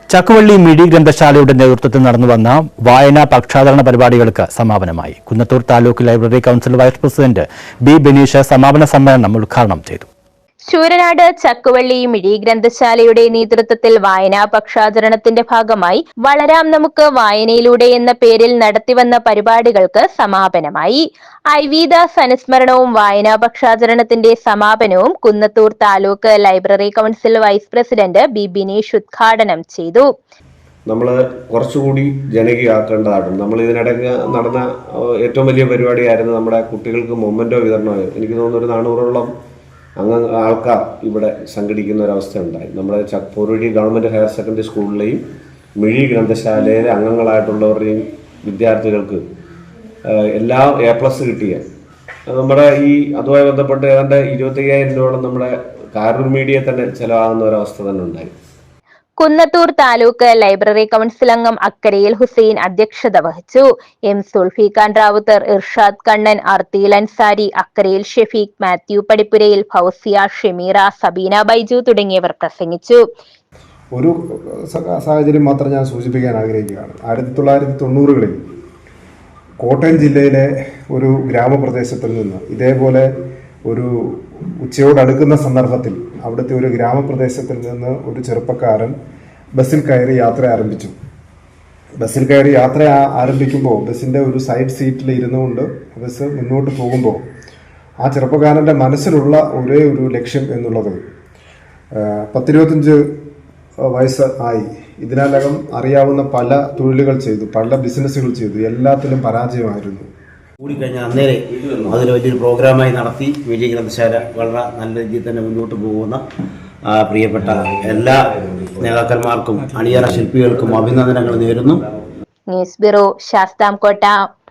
ചക്കുവള്ളി മിഴി ഗ്രന്ഥശാലയുടെ നേതൃത്വത്തിൽ നടന്നുവന്ന വായനാ പക്ഷാചരണ പരിപാടികൾക്ക് സമാപനമായി. Kunnathur taluk library council vice president B Bineesh സമാപന സമ്മേളനം ഉദ്ഘാടനം ചെയ്തു. ശൂരനാട് ചക്കുവള്ളി മിഴി ഗ്രന്ഥശാലയുടെ നേതൃത്വത്തിൽ വായനാ പക്ഷാചരണത്തിന്റെ ഭാഗമായി വളരാം നമുക്ക് വായനയിലൂടെ എന്ന പേരിൽ നടത്തിവന്ന പരിപാടികൾക്ക് സമാപനമായി. ഐവിദാസ് അനുസ്മരണവും വായനാ പക്ഷാചരണത്തിന്റെ സമാപനവും Kunnathur taluk library council vice president B Bineesh ഉദ്ഘാടനം ചെയ്തു. നമ്മൾ കുറച്ചുകൂടി ജനകീയമാക്കേണ്ടതായിരുന്നു. നമ്മൾ ഇതിനിടയ്ക്ക് നടന്ന ഏറ്റവും വലിയ പരിപാടിയായിരുന്നു നമ്മുടെ കുട്ടികൾക്ക് മൊമെന്റോ വിതരണമായി. എനിക്ക് തോന്നുന്നു ഒരു 400ഓളം ആൾക്കാർ ഇവിടെ സംഘടിക്കുന്ന ഒരവസ്ഥ ഉണ്ടായി. നമ്മുടെ പോരുവഴി ഗവൺമെൻറ് ഹയർ സെക്കൻഡറി സ്കൂളിലെയും മിഴി ഗ്രന്ഥശാലയിലെ അംഗങ്ങളായിട്ടുള്ളവരുടെയും വിദ്യാർത്ഥികൾക്ക് എല്ലാ A+ കിട്ടിയ നമ്മുടെ അതുമായി ബന്ധപ്പെട്ട് ഏതാണ്ട് 25,000 രൂപയോളം നമ്മുടെ കാരൂർ മീഡിയ തന്നെ ചിലവാകുന്ന ഒരവസ്ഥ തന്നെ ഉണ്ടായി. കുന്നത്തൂർ താലൂക്ക് ലൈബ്രറി കൌൺസിൽ അംഗം അക്കരയിൽ ഹുസൈൻ അധ്യക്ഷത വഹിച്ചു. എം സുൽഫിഖാൻ റാവുത്തർ, ഇർഷാദ് കണ്ണൻ, അർത്തീൽ അൻസാരി, അക്കരയിൽ ഷെഫീഖ്, മാത്യു പടിപ്പുരയിൽ, ഫൗസിയ, ഷെമീറ, സബീന ബൈജു തുടങ്ങിയവർ പ്രസംഗിച്ചു. ഒരു സാഹചര്യം മാത്രം ഞാൻ സൂചിപ്പിക്കാൻ ആഗ്രഹിക്കുകയാണ്. 1990കളിൽ കോട്ടയം ജില്ലയിലെ ഒരു ഗ്രാമപ്രദേശത്തിൽ നിന്ന് ഇതേപോലെ ഒരു ഉച്ചയോടടുക്കുന്ന സന്ദർഭത്തിൽ അവിടുത്തെ ഒരു ഗ്രാമപ്രദേശത്തിൽ നിന്ന് ഒരു ചെറുപ്പക്കാരൻ ബസ്സിൽ കയറി യാത്ര ആരംഭിച്ചു. ബസ്സിൽ കയറി യാത്ര ആരംഭിക്കുമ്പോൾ ബസ്സിൻ്റെ ഒരു സൈഡ് സീറ്റിൽ ഇരുന്നുകൊണ്ട് ബസ് മുന്നോട്ട് പോകുമ്പോൾ ആ ചെറുപ്പക്കാരൻ്റെ മനസ്സിലുള്ള ഒരേ ഒരു ലക്ഷ്യം എന്നുള്ളത് 10-25 വയസ്സ് ആയി ഇതിനകം അറിയാവുന്ന പല തൊഴിലുകൾ ചെയ്തു, പല ബിസിനസ്സുകൾ ചെയ്തു, എല്ലാത്തിലും പരാജയമായിരുന്നു. കൂടിക്കഴിഞ്ഞാൽ അന്നേരെ അതിൽ വലിയൊരു പ്രോഗ്രാമായി നടത്തി മിഴി ഗ്രന്ഥശാല വളരെ നല്ല രീതിയിൽ തന്നെ മുന്നോട്ട് പോകുന്ന പ്രിയപ്പെട്ട എല്ലാ നേതാക്കന്മാർക്കും അണിയറ ശില്പികൾക്കും അഭിനന്ദനങ്ങൾ നേരുന്നു. News bureau, Sasthamkotta.